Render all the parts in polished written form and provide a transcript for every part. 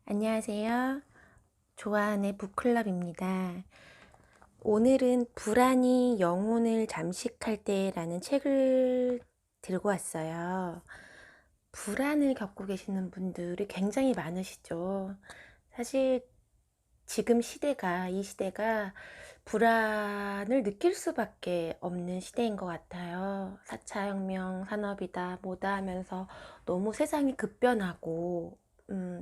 안녕하세요. 좋아하는 북클럽입니다. 오늘은 불안이 영혼을 잠식할 때라는 책을 들고 왔어요. 불안을 겪고 계시는 분들이 굉장히 많으시죠. 사실 지금 시대가, 이 시대가 불안을 느낄 수밖에 없는 시대인 것 같아요. 4차 혁명, 산업이다, 뭐다 하면서 너무 세상이 급변하고,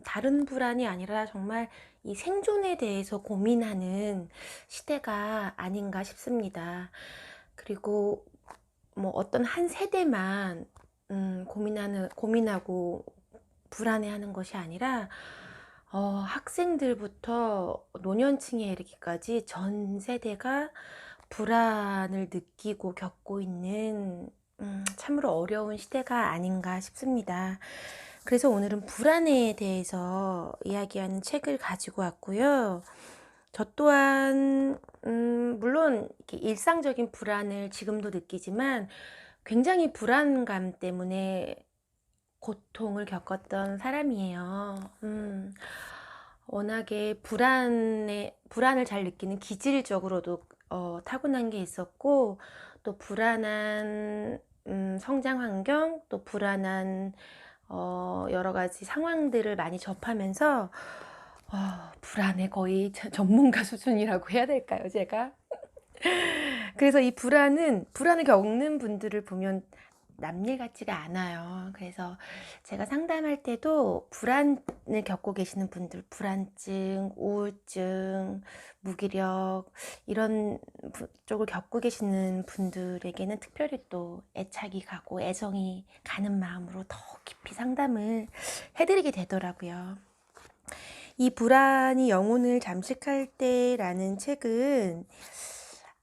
다른 불안이 아니라 정말 이 생존에 대해서 고민하는 시대가 아닌가 싶습니다. 그리고 뭐 어떤 한 세대만 고민하고 불안해하는 것이 아니라 학생들부터 노년층에 이르기까지 전 세대가 불안을 느끼고 겪고 있는 참으로 어려운 시대가 아닌가 싶습니다. 그래서 오늘은 불안에 대해서 이야기하는 책을 가지고 왔고요. 저 또한 물론 이렇게 일상적인 불안을 지금도 느끼지만 굉장히 불안감 때문에 고통을 겪었던 사람이에요. 워낙에 불안을 잘 느끼는 기질적으로도 타고난 게 있었고, 또 불안한 성장 환경, 또 불안한 여러 가지 상황들을 많이 접하면서 불안의 거의 전문가 수준이라고 해야 될까요, 제가? 그래서 이 불안을 겪는 분들을 보면 남일 같지가 않아요. 그래서 제가 상담할 때도 불안을 겪고 계시는 분들, 불안증, 우울증, 무기력 이런 쪽을 겪고 계시는 분들에게는 특별히 또 애착이 가고 애정이 가는 마음으로 더 깊이 상담을 해드리게 되더라고요. 이 불안이 영혼을 잠식할 때라는 책은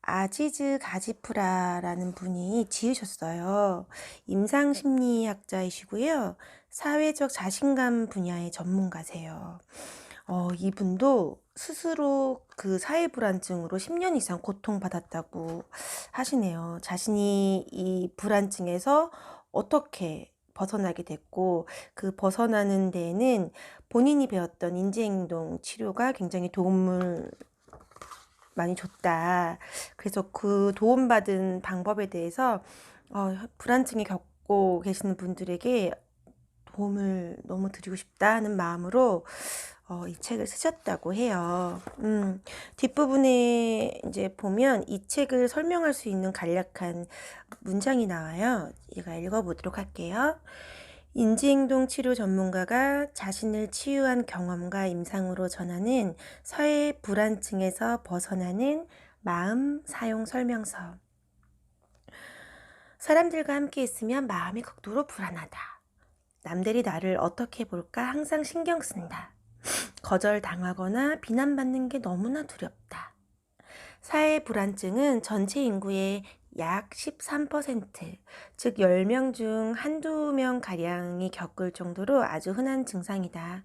아지즈 가지프라라는 분이 지으셨어요. 임상심리학자이시고요. 사회적 자신감 분야의 전문가세요. 이분도 스스로 그 사회불안증으로 10년 이상 고통받았다고 하시네요. 자신이 이 불안증에서 어떻게 벗어나게 됐고, 그 벗어나는 데에는 본인이 배웠던 인지행동 치료가 굉장히 도움을 많이 줬다. 그래서 그 도움받은 방법에 대해서 불안증이 겪고 계시는 분들에게 도움을 너무 드리고 싶다 하는 마음으로 이 책을 쓰셨다고 해요. 뒷부분에 이제 보면 이 책을 설명할 수 있는 간략한 문장이 나와요. 제가 읽어보도록 할게요. 인지행동 치료 전문가가 자신을 치유한 경험과 임상으로 전하는 사회 불안증에서 벗어나는 마음 사용 설명서. 사람들과 함께 있으면 마음이 극도로 불안하다. 남들이 나를 어떻게 볼까 항상 신경 쓴다. 거절당하거나 비난받는 게 너무나 두렵다. 사회 불안증은 전체 인구의 약 13%, 즉 10명 중 한두 명 가량이 겪을 정도로 아주 흔한 증상이다.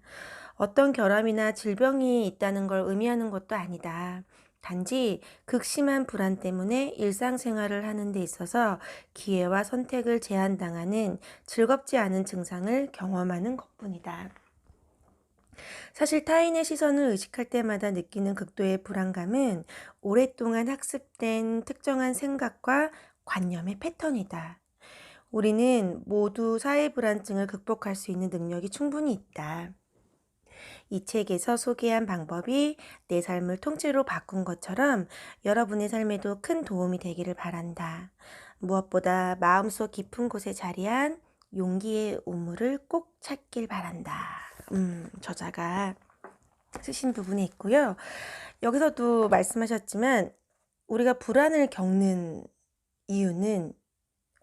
어떤 결함이나 질병이 있다는 걸 의미하는 것도 아니다. 단지 극심한 불안 때문에 일상생활을 하는 데 있어서 기회와 선택을 제한당하는 즐겁지 않은 증상을 경험하는 것뿐이다. 사실 타인의 시선을 의식할 때마다 느끼는 극도의 불안감은 오랫동안 학습된 특정한 생각과 관념의 패턴이다. 우리는 모두 사회불안증을 극복할 수 있는 능력이 충분히 있다. 이 책에서 소개한 방법이 내 삶을 통째로 바꾼 것처럼 여러분의 삶에도 큰 도움이 되기를 바란다. 무엇보다 마음속 깊은 곳에 자리한 용기의 우물을 꼭 찾길 바란다. 저자가 쓰신 부분이 있고요. 여기서도 말씀하셨지만 우리가 불안을 겪는 이유는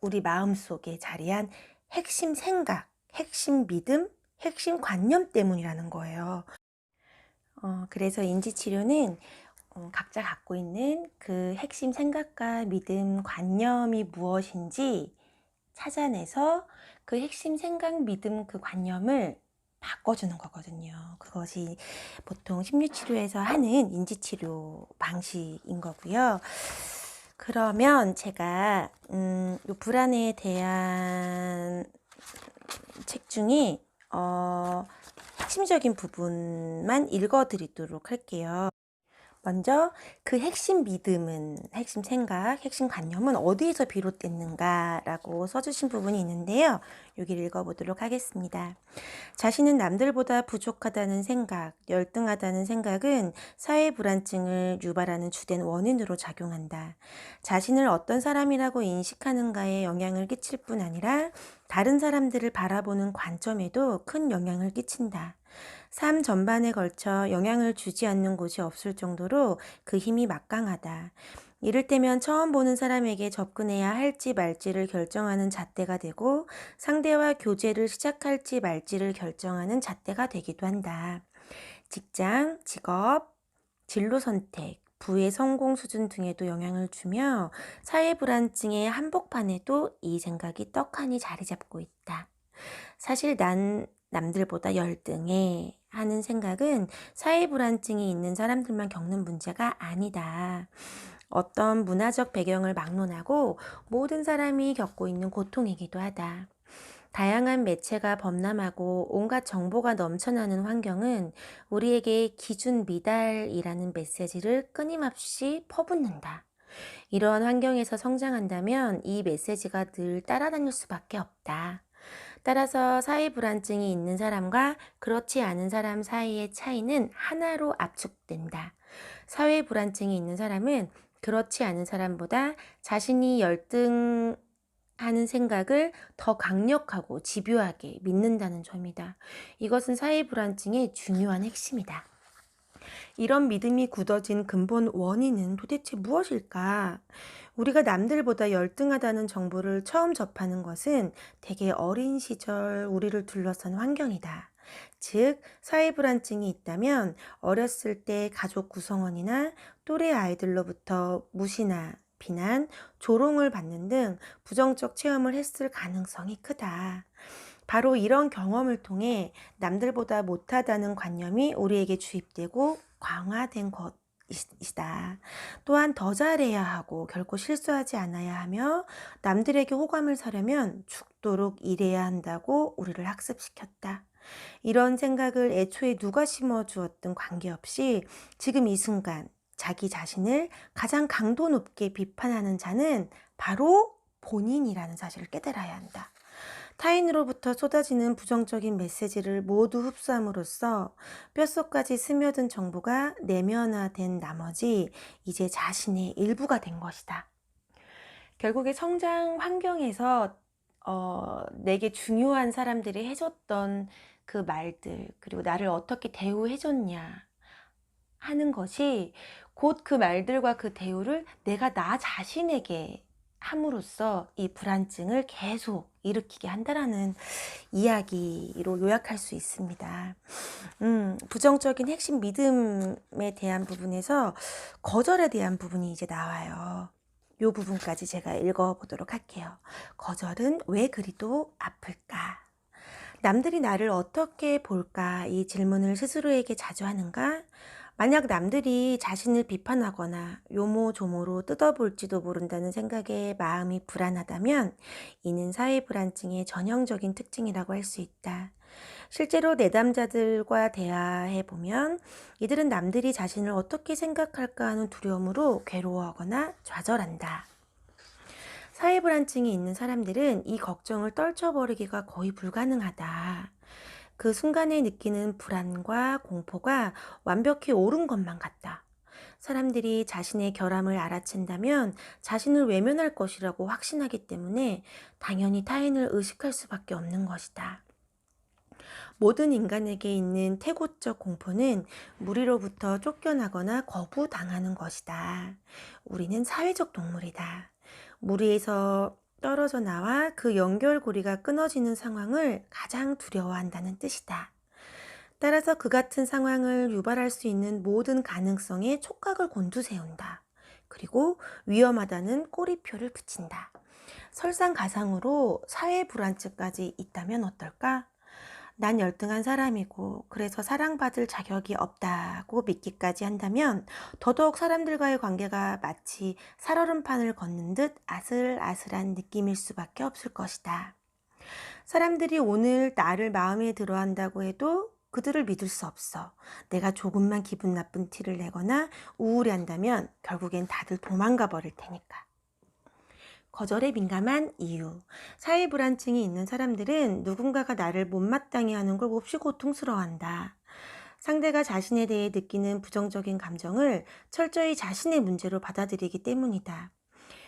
우리 마음속에 자리한 핵심 생각, 핵심 믿음, 핵심 관념 때문이라는 거예요. 그래서 인지치료는 각자 갖고 있는 그 핵심 생각과 믿음, 관념이 무엇인지 찾아내서 그 핵심 생각, 믿음, 그 관념을 바꿔주는 거거든요. 그것이 보통 심리치료에서 하는 인지치료 방식인 거고요. 그러면 제가 이 불안에 대한 책 중에 핵심적인 부분만 읽어드리도록 할게요. 먼저 그 핵심 믿음은, 핵심 생각, 핵심 관념은 어디에서 비롯됐는가라고 써주신 부분이 있는데요. 여기를 읽어보도록 하겠습니다. 자신은 남들보다 부족하다는 생각, 열등하다는 생각은 사회 불안증을 유발하는 주된 원인으로 작용한다. 자신을 어떤 사람이라고 인식하는가에 영향을 끼칠 뿐 아니라 다른 사람들을 바라보는 관점에도 큰 영향을 끼친다. 삶 전반에 걸쳐 영향을 주지 않는 곳이 없을 정도로 그 힘이 막강하다. 이를테면 처음 보는 사람에게 접근해야 할지 말지를 결정하는 잣대가 되고 상대와 교제를 시작할지 말지를 결정하는 잣대가 되기도 한다. 직장, 직업, 진로 선택, 부의 성공 수준 등에도 영향을 주며 사회 불안증의 한복판에도 이 생각이 떡하니 자리 잡고 있다. 사실 난 남들보다 열등해 하는 생각은 사회 불안증이 있는 사람들만 겪는 문제가 아니다. 어떤 문화적 배경을 막론하고 모든 사람이 겪고 있는 고통이기도 하다. 다양한 매체가 범람하고 온갖 정보가 넘쳐나는 환경은 우리에게 기준 미달이라는 메시지를 끊임없이 퍼붓는다. 이러한 환경에서 성장한다면 이 메시지가 늘 따라다닐 수밖에 없다. 따라서 사회 불안증이 있는 사람과 그렇지 않은 사람 사이의 차이는 하나로 압축된다. 사회 불안증이 있는 사람은 그렇지 않은 사람보다 자신이 열등하는 생각을 더 강력하고 집요하게 믿는다는 점이다. 이것은 사회 불안증의 중요한 핵심이다. 이런 믿음이 굳어진 근본 원인은 도대체 무엇일까? 우리가 남들보다 열등하다는 정보를 처음 접하는 것은 되게 어린 시절 우리를 둘러싼 환경이다. 즉, 사회 불안증이 있다면 어렸을 때 가족 구성원이나 또래 아이들로부터 무시나 비난, 조롱을 받는 등 부정적 체험을 했을 가능성이 크다. 바로 이런 경험을 통해 남들보다 못하다는 관념이 우리에게 주입되고 강화된 것이다. 또한 더 잘해야 하고 결코 실수하지 않아야 하며 남들에게 호감을 사려면 죽도록 일해야 한다고 우리를 학습시켰다. 이런 생각을 애초에 누가 심어주었든 관계없이 지금 이 순간 자기 자신을 가장 강도 높게 비판하는 자는 바로 본인이라는 사실을 깨달아야 한다. 타인으로부터 쏟아지는 부정적인 메시지를 모두 흡수함으로써 뼛속까지 스며든 정보가 내면화된 나머지 이제 자신의 일부가 된 것이다. 결국에 성장 환경에서 내게 중요한 사람들이 해줬던 그 말들, 그리고 나를 어떻게 대우해줬냐 하는 것이 곧 그 말들과 그 대우를 내가 나 자신에게 함으로써 이 불안증을 계속 일으키게 한다라는 이야기로 요약할 수 있습니다. 부정적인 핵심 믿음에 대한 부분에서 거절에 대한 부분이 이제 나와요. 이 부분까지 제가 읽어보도록 할게요. 거절은 왜 그리도 아플까? 남들이 나를 어떻게 볼까? 이 질문을 스스로에게 자주 하는가? 만약 남들이 자신을 비판하거나 요모조모로 뜯어볼지도 모른다는 생각에 마음이 불안하다면 이는 사회 불안증의 전형적인 특징이라고 할 수 있다. 실제로 내담자들과 대화해 보면 이들은 남들이 자신을 어떻게 생각할까 하는 두려움으로 괴로워하거나 좌절한다. 사회 불안증이 있는 사람들은 이 걱정을 떨쳐버리기가 거의 불가능하다. 그 순간에 느끼는 불안과 공포가 완벽히 옳은 것만 같다. 사람들이 자신의 결함을 알아챈다면 자신을 외면할 것이라고 확신하기 때문에 당연히 타인을 의식할 수밖에 없는 것이다. 모든 인간에게 있는 태고적 공포는 무리로부터 쫓겨나거나 거부당하는 것이다. 우리는 사회적 동물이다. 무리에서 떨어져 나와 그 연결고리가 끊어지는 상황을 가장 두려워한다는 뜻이다. 따라서 그 같은 상황을 유발할 수 있는 모든 가능성에 촉각을 곤두세운다. 그리고 위험하다는 꼬리표를 붙인다. 설상가상으로 사회 불안증까지 있다면 어떨까? 난 열등한 사람이고 그래서 사랑받을 자격이 없다고 믿기까지 한다면 더더욱 사람들과의 관계가 마치 살얼음판을 걷는 듯 아슬아슬한 느낌일 수밖에 없을 것이다. 사람들이 오늘 나를 마음에 들어 한다고 해도 그들을 믿을 수 없어. 내가 조금만 기분 나쁜 티를 내거나 우울해한다면 결국엔 다들 도망가 버릴 테니까. 거절에 민감한 이유. 사회 불안증이 있는 사람들은 누군가가 나를 못마땅해 하는 걸 몹시 고통스러워한다. 상대가 자신에 대해 느끼는 부정적인 감정을 철저히 자신의 문제로 받아들이기 때문이다.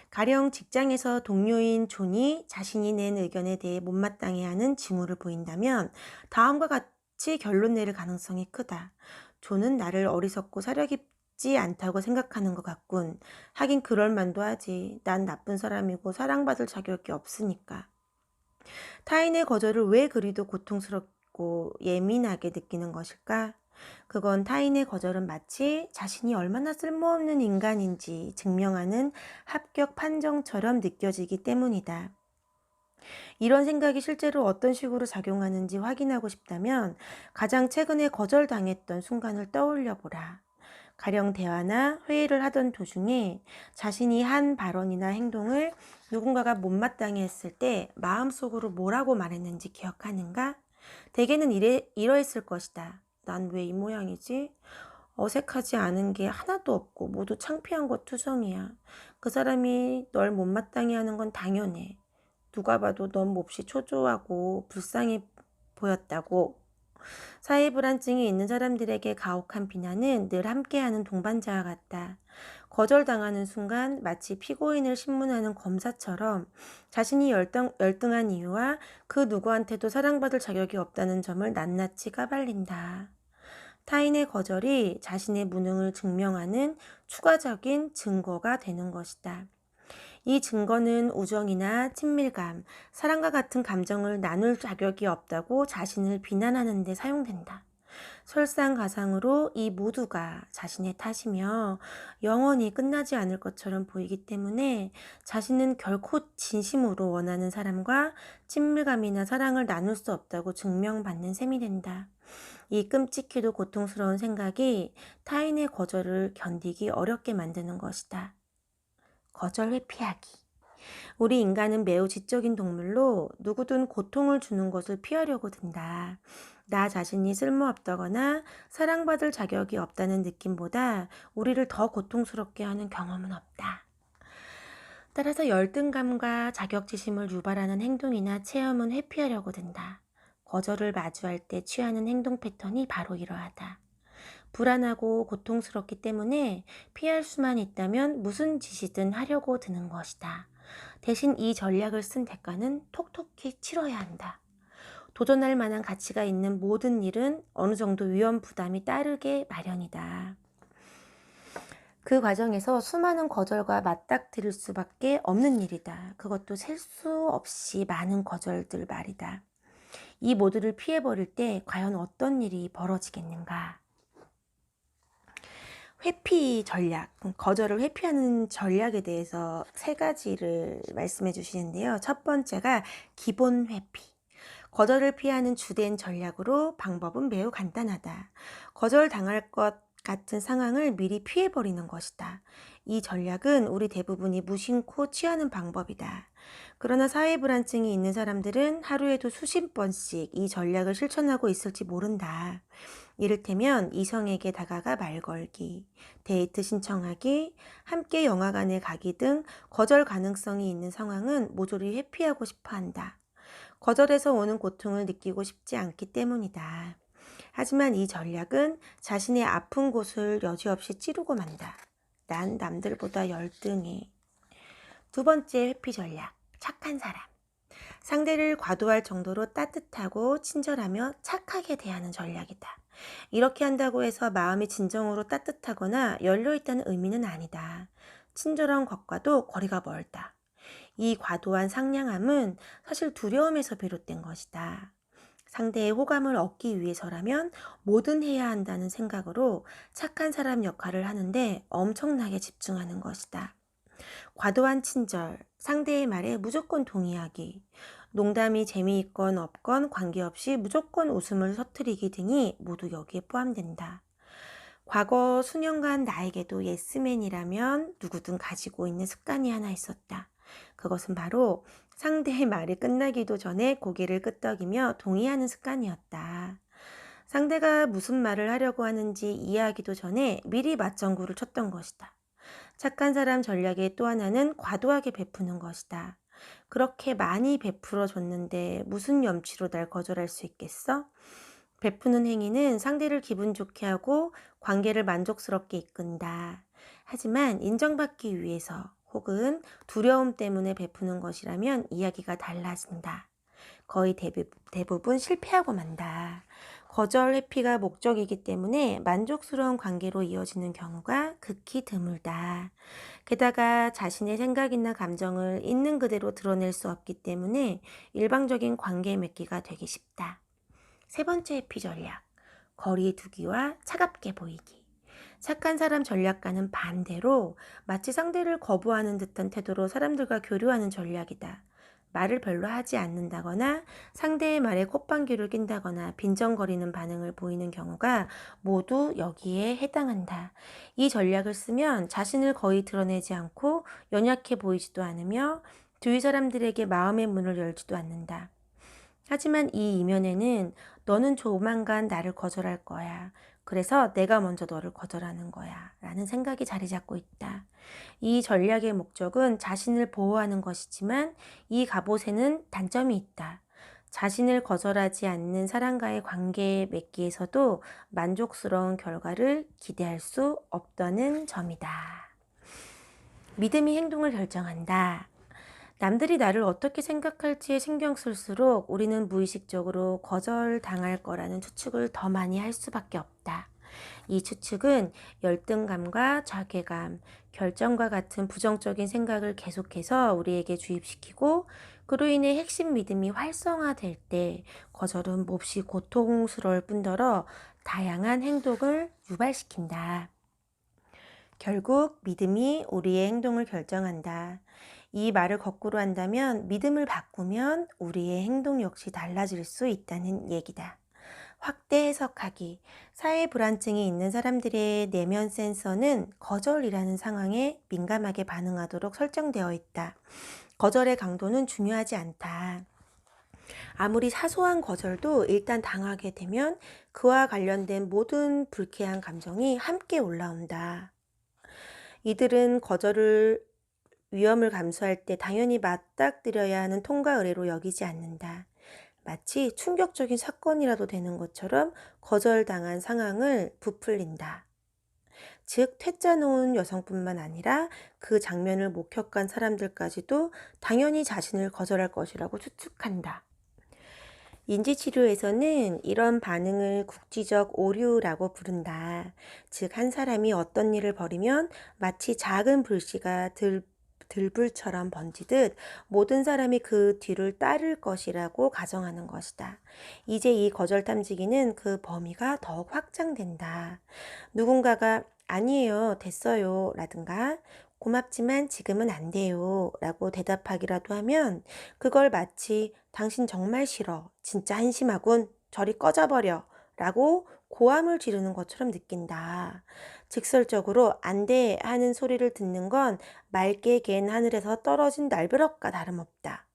가령 직장에서 동료인 존이 자신이 낸 의견에 대해 못마땅해하는 징후를 보인다면 다음과 같이 결론 내릴 가능성이 크다. 존은 나를 어리석고 사려 깊지 않다고 생각하는 것 같군. 하긴 그럴 만도 하지. 난 나쁜 사람이고 사랑받을 자격이 없으니까. 타인의 거절을 왜 그리도 고통스럽고 예민하게 느끼는 것일까? 그건 타인의 거절은 마치 자신이 얼마나 쓸모없는 인간인지 증명하는 합격 판정처럼 느껴지기 때문이다. 이런 생각이 실제로 어떤 식으로 작용하는지 확인하고 싶다면 가장 최근에 거절당했던 순간을 떠올려 보라. 가령 대화나 회의를 하던 도중에 자신이 한 발언이나 행동을 누군가가 못마땅해 했을 때 마음속으로 뭐라고 말했는지 기억하는가? 대개는 이러했을 것이다. 난 왜 이 모양이지? 어색하지 않은 게 하나도 없고 모두 창피한 것 투성이야. 그 사람이 널 못마땅해 하는 건 당연해. 누가 봐도 넌 몹시 초조하고 불쌍해 보였다고. 사회 불안증이 있는 사람들에게 가혹한 비난은 늘 함께하는 동반자와 같다. 거절당하는 순간 마치 피고인을 신문하는 검사처럼 자신이 열등한 이유와 그 누구한테도 사랑받을 자격이 없다는 점을 낱낱이 까발린다. 타인의 거절이 자신의 무능을 증명하는 추가적인 증거가 되는 것이다. 이 증거는 우정이나 친밀감, 사랑과 같은 감정을 나눌 자격이 없다고 자신을 비난하는 데 사용된다. 설상가상으로 이 모두가 자신의 탓이며 영원히 끝나지 않을 것처럼 보이기 때문에 자신은 결코 진심으로 원하는 사람과 친밀감이나 사랑을 나눌 수 없다고 증명받는 셈이 된다. 이 끔찍히도 고통스러운 생각이 타인의 거절을 견디기 어렵게 만드는 것이다. 거절 회피하기. 우리 인간은 매우 지적인 동물로 누구든 고통을 주는 것을 피하려고 든다. 나 자신이 쓸모없다거나 사랑받을 자격이 없다는 느낌보다 우리를 더 고통스럽게 하는 경험은 없다. 따라서 열등감과 자격지심을 유발하는 행동이나 체험은 회피하려고 든다. 거절을 마주할 때 취하는 행동 패턴이 바로 이러하다. 불안하고 고통스럽기 때문에 피할 수만 있다면 무슨 짓이든 하려고 드는 것이다. 대신 이 전략을 쓴 대가는 톡톡히 치러야 한다. 도전할 만한 가치가 있는 모든 일은 어느 정도 위험 부담이 따르게 마련이다. 그 과정에서 수많은 거절과 맞닥뜨릴 수밖에 없는 일이다. 그것도 셀 수 없이 많은 거절들 말이다. 이 모두를 피해버릴 때 과연 어떤 일이 벌어지겠는가? 회피 전략, 거절을 회피하는 전략에 대해서 3가지를 말씀해 주시는데요. 첫 번째가 기본 회피. 거절을 피하는 주된 전략으로 방법은 매우 간단하다. 거절당할 것 같은 상황을 미리 피해버리는 것이다. 이 전략은 우리 대부분이 무심코 취하는 방법이다. 그러나 사회 불안증이 있는 사람들은 하루에도 수십 번씩 이 전략을 실천하고 있을지 모른다. 이를테면 이성에게 다가가 말 걸기, 데이트 신청하기, 함께 영화관에 가기 등 거절 가능성이 있는 상황은 모조리 회피하고 싶어 한다. 거절에서 오는 고통을 느끼고 싶지 않기 때문이다. 하지만 이 전략은 자신의 아픈 곳을 여지없이 찌르고 만다. 난 남들보다 열등해. 두 번째 회피 전략, 착한 사람. 상대를 과도할 정도로 따뜻하고 친절하며 착하게 대하는 전략이다. 이렇게 한다고 해서 마음이 진정으로 따뜻하거나 열려있다는 의미는 아니다. 친절한 것과도 거리가 멀다. 이 과도한 상냥함은 사실 두려움에서 비롯된 것이다. 상대의 호감을 얻기 위해서라면 뭐든 해야 한다는 생각으로 착한 사람 역할을 하는데 엄청나게 집중하는 것이다. 과도한 친절, 상대의 말에 무조건 동의하기, 농담이 재미있건 없건 관계없이 무조건 웃음을 터뜨리기 등이 모두 여기에 포함된다. 과거 수년간 나에게도 예스맨이라면 누구든 가지고 있는 습관이 하나 있었다. 그것은 바로 상대의 말이 끝나기도 전에 고개를 끄덕이며 동의하는 습관이었다. 상대가 무슨 말을 하려고 하는지 이해하기도 전에 미리 맞장구를 쳤던 것이다. 착한 사람 전략의 또 하나는 과도하게 베푸는 것이다. 그렇게 많이 베풀어 줬는데 무슨 염치로 날 거절할 수 있겠어? 베푸는 행위는 상대를 기분 좋게 하고 관계를 만족스럽게 이끈다. 하지만 인정받기 위해서 혹은 두려움 때문에 베푸는 것이라면 이야기가 달라진다. 거의 대부분 실패하고 만다. 거절 회피가 목적이기 때문에 만족스러운 관계로 이어지는 경우가 극히 드물다. 게다가 자신의 생각이나 감정을 있는 그대로 드러낼 수 없기 때문에 일방적인 관계 맺기가 되기 쉽다. 세 번째 회피 전략. 거리 두기와 차갑게 보이기. 착한 사람 전략과는 반대로 마치 상대를 거부하는 듯한 태도로 사람들과 교류하는 전략이다. 말을 별로 하지 않는다거나 상대의 말에 콧방귀를 낀다거나 빈정거리는 반응을 보이는 경우가 모두 여기에 해당한다. 이 전략을 쓰면 자신을 거의 드러내지 않고 연약해 보이지도 않으며 주위 사람들에게 마음의 문을 열지도 않는다. 하지만 이 이면에는 너는 조만간 나를 거절할 거야. 그래서 내가 먼저 너를 거절하는 거야. 라는 생각이 자리 잡고 있다. 이 전략의 목적은 자신을 보호하는 것이지만 이 갑옷에는 단점이 있다. 자신을 거절하지 않는 사람과의 관계 맺기에서도 만족스러운 결과를 기대할 수 없다는 점이다. 믿음이 행동을 결정한다. 남들이 나를 어떻게 생각할지에 신경 쓸수록 우리는 무의식적으로 거절당할 거라는 추측을 더 많이 할 수밖에 없다. 이 추측은 열등감과 자괴감, 결정과 같은 부정적인 생각을 계속해서 우리에게 주입시키고 그로 인해 핵심 믿음이 활성화될 때 거절은 몹시 고통스러울 뿐더러 다양한 행동을 유발시킨다. 결국 믿음이 우리의 행동을 결정한다. 이 말을 거꾸로 한다면 믿음을 바꾸면 우리의 행동 역시 달라질 수 있다는 얘기다. 확대 해석하기. 사회 불안증이 있는 사람들의 내면 센서는 거절이라는 상황에 민감하게 반응하도록 설정되어 있다. 거절의 강도는 중요하지 않다. 아무리 사소한 거절도 일단 당하게 되면 그와 관련된 모든 불쾌한 감정이 함께 올라온다. 이들은 거절을 위험을 감수할 때 당연히 맞닥뜨려야 하는 통과 의례로 여기지 않는다. 마치 충격적인 사건이라도 되는 것처럼 거절당한 상황을 부풀린다. 즉, 퇴짜 놓은 여성뿐만 아니라 그 장면을 목격한 사람들까지도 당연히 자신을 거절할 것이라고 추측한다. 인지치료에서는 이런 반응을 국지적 오류라고 부른다. 즉, 한 사람이 어떤 일을 벌이면 마치 작은 불씨가 들불처럼 번지듯 모든 사람이 그 뒤를 따를 것이라고 가정하는 것이다. 이제 이 거절 탐지기는 그 범위가 더욱 확장된다. 누군가가 아니에요, 됐어요 라든가 고맙지만 지금은 안 돼요 라고 대답하기라도 하면 그걸 마치 당신 정말 싫어, 진짜 한심하군, 저리 꺼져버려 라고 고함을 지르는 것처럼 느낀다. 직설적으로 안 돼 하는 소리를 듣는 건 맑게 갠 하늘에서 떨어진 날벼락과 다름없다.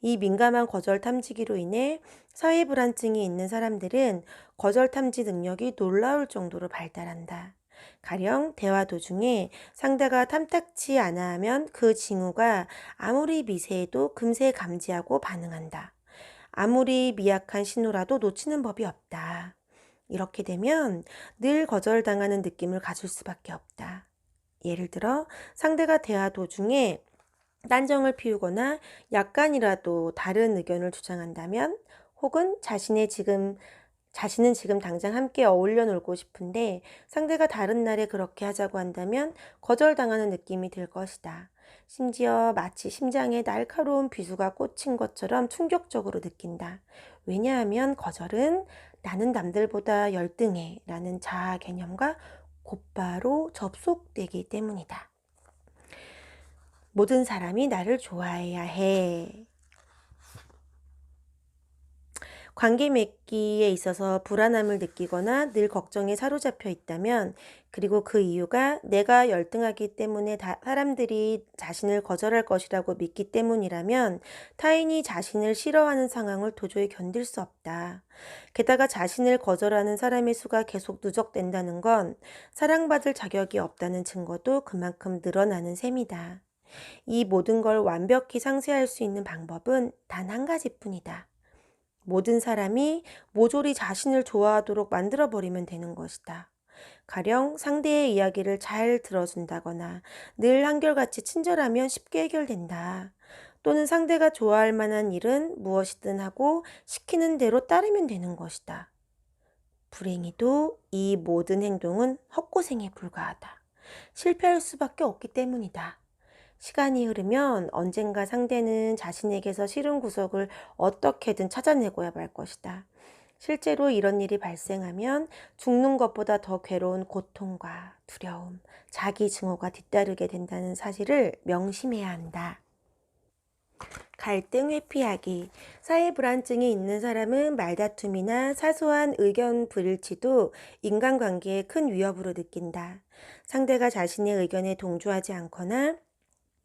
이 민감한 거절 탐지기로 인해 사회 불안증이 있는 사람들은 거절 탐지 능력이 놀라울 정도로 발달한다. 가령 대화 도중에 상대가 탐탁치 않아 하면 그 징후가 아무리 미세해도 금세 감지하고 반응한다. 아무리 미약한 신호라도 놓치는 법이 없다. 이렇게 되면 늘 거절당하는 느낌을 가질 수밖에 없다. 예를 들어 상대가 대화 도중에 딴정을 피우거나 약간이라도 다른 의견을 주장한다면 혹은 자신은 지금 당장 함께 어울려 놀고 싶은데 상대가 다른 날에 그렇게 하자고 한다면 거절당하는 느낌이 들 것이다. 심지어 마치 심장에 날카로운 비수가 꽂힌 것처럼 충격적으로 느낀다. 왜냐하면 거절은 나는 남들보다 열등해 라는 자아 개념과 곧바로 접속되기 때문이다. 모든 사람이 나를 좋아해야 해. 관계 맺기에 있어서 불안함을 느끼거나 늘 걱정에 사로잡혀 있다면, 그리고 그 이유가 내가 열등하기 때문에 사람들이 자신을 거절할 것이라고 믿기 때문이라면 타인이 자신을 싫어하는 상황을 도저히 견딜 수 없다. 게다가 자신을 거절하는 사람의 수가 계속 누적된다는 건 사랑받을 자격이 없다는 증거도 그만큼 늘어나는 셈이다. 이 모든 걸 완벽히 상쇄할 수 있는 방법은 단 한 가지뿐이다. 모든 사람이 모조리 자신을 좋아하도록 만들어버리면 되는 것이다. 가령 상대의 이야기를 잘 들어준다거나 늘 한결같이 친절하면 쉽게 해결된다. 또는 상대가 좋아할 만한 일은 무엇이든 하고 시키는 대로 따르면 되는 것이다. 불행히도 이 모든 행동은 헛고생에 불과하다. 실패할 수밖에 없기 때문이다. 시간이 흐르면 언젠가 상대는 자신에게서 싫은 구석을 어떻게든 찾아내고야 말 것이다. 실제로 이런 일이 발생하면 죽는 것보다 더 괴로운 고통과 두려움, 자기 증오가 뒤따르게 된다는 사실을 명심해야 한다. 갈등 회피하기. 사회 불안증이 있는 사람은 말다툼이나 사소한 의견 불일치도 인간관계에 큰 위협으로 느낀다. 상대가 자신의 의견에 동조하지 않거나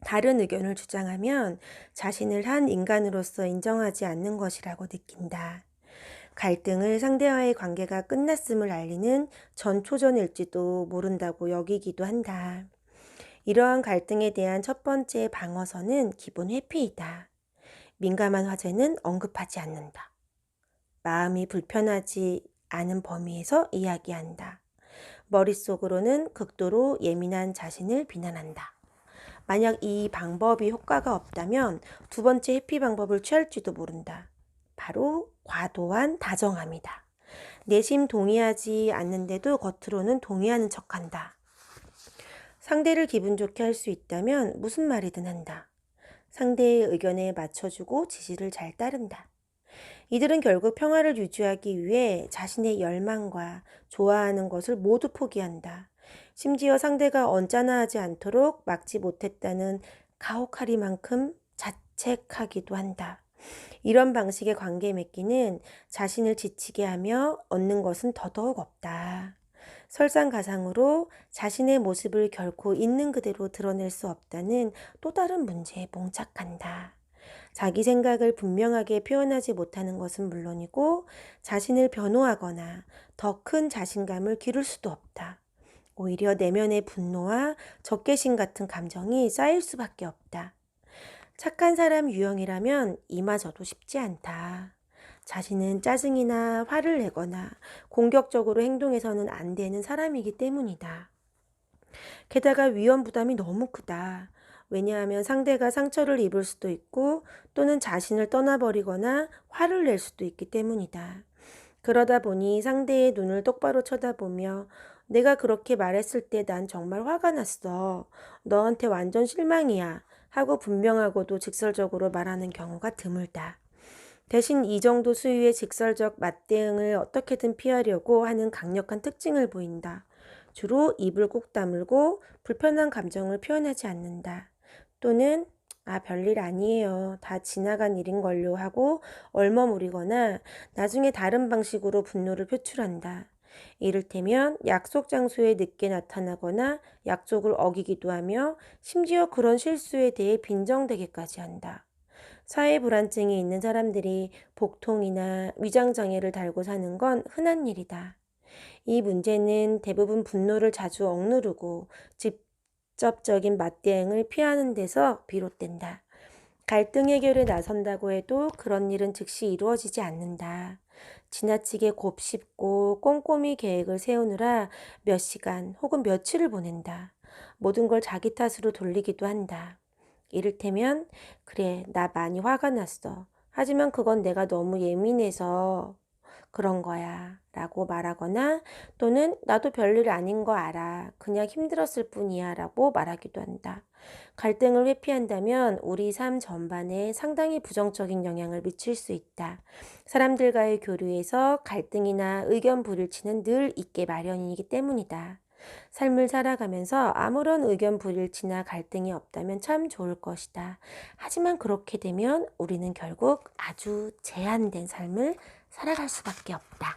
다른 의견을 주장하면 자신을 한 인간으로서 인정하지 않는 것이라고 느낀다. 갈등을 상대와의 관계가 끝났음을 알리는 전초전일지도 모른다고 여기기도 한다. 이러한 갈등에 대한 첫 번째 방어선은 기본 회피이다. 민감한 화제는 언급하지 않는다. 마음이 불편하지 않은 범위에서 이야기한다. 머릿속으로는 극도로 예민한 자신을 비난한다. 만약 이 방법이 효과가 없다면 두 번째 회피 방법을 취할지도 모른다. 바로 과도한 다정함이다. 내심 동의하지 않는데도 겉으로는 동의하는 척한다. 상대를 기분 좋게 할 수 있다면 무슨 말이든 한다. 상대의 의견에 맞춰주고 지시를 잘 따른다. 이들은 결국 평화를 유지하기 위해 자신의 열망과 좋아하는 것을 모두 포기한다. 심지어 상대가 언짢아하지 않도록 막지 못했다는 가혹하리만큼 자책하기도 한다. 이런 방식의 관계 맺기는 자신을 지치게 하며 얻는 것은 더더욱 없다. 설상가상으로 자신의 모습을 결코 있는 그대로 드러낼 수 없다는 또 다른 문제에 봉착한다. 자기 생각을 분명하게 표현하지 못하는 것은 물론이고 자신을 변호하거나 더 큰 자신감을 기를 수도 없다. 오히려 내면의 분노와 적개심 같은 감정이 쌓일 수밖에 없다. 착한 사람 유형이라면 이마저도 쉽지 않다. 자신은 짜증이나 화를 내거나 공격적으로 행동해서는 안 되는 사람이기 때문이다. 게다가 위험 부담이 너무 크다. 왜냐하면 상대가 상처를 입을 수도 있고 또는 자신을 떠나버리거나 화를 낼 수도 있기 때문이다. 그러다 보니 상대의 눈을 똑바로 쳐다보며 내가 그렇게 말했을 때 난 정말 화가 났어. 너한테 완전 실망이야. 하고 분명하고도 직설적으로 말하는 경우가 드물다. 대신 이 정도 수위의 직설적 맞대응을 어떻게든 피하려고 하는 강력한 특징을 보인다. 주로 입을 꾹 다물고 불편한 감정을 표현하지 않는다. 또는 별일 아니에요. 다 지나간 일인걸요 하고 얼머무리거나 나중에 다른 방식으로 분노를 표출한다. 이를테면 약속 장소에 늦게 나타나거나 약속을 어기기도 하며 심지어 그런 실수에 대해 빈정대기까지 한다. 사회 불안증이 있는 사람들이 복통이나 위장장애를 달고 사는 건 흔한 일이다. 이 문제는 대부분 분노를 자주 억누르고 직접적인 맞대응을 피하는 데서 비롯된다. 갈등 해결에 나선다고 해도 그런 일은 즉시 이루어지지 않는다. 지나치게 곱씹고 꼼꼼히 계획을 세우느라 몇 시간 혹은 며칠을 보낸다. 모든 걸 자기 탓으로 돌리기도 한다. 이를테면, 그래, 나 많이 화가 났어. 하지만 그건 내가 너무 예민해서 그런 거야. 라고 말하거나 또는 나도 별일 아닌 거 알아. 그냥 힘들었을 뿐이야. 라고 말하기도 한다. 갈등을 회피한다면 우리 삶 전반에 상당히 부정적인 영향을 미칠 수 있다. 사람들과의 교류에서 갈등이나 의견 불일치는 늘 있게 마련이기 때문이다. 삶을 살아가면서 아무런 의견 불일치나 갈등이 없다면 참 좋을 것이다. 하지만 그렇게 되면 우리는 결국 아주 제한된 삶을 살아갈 수밖에 없다.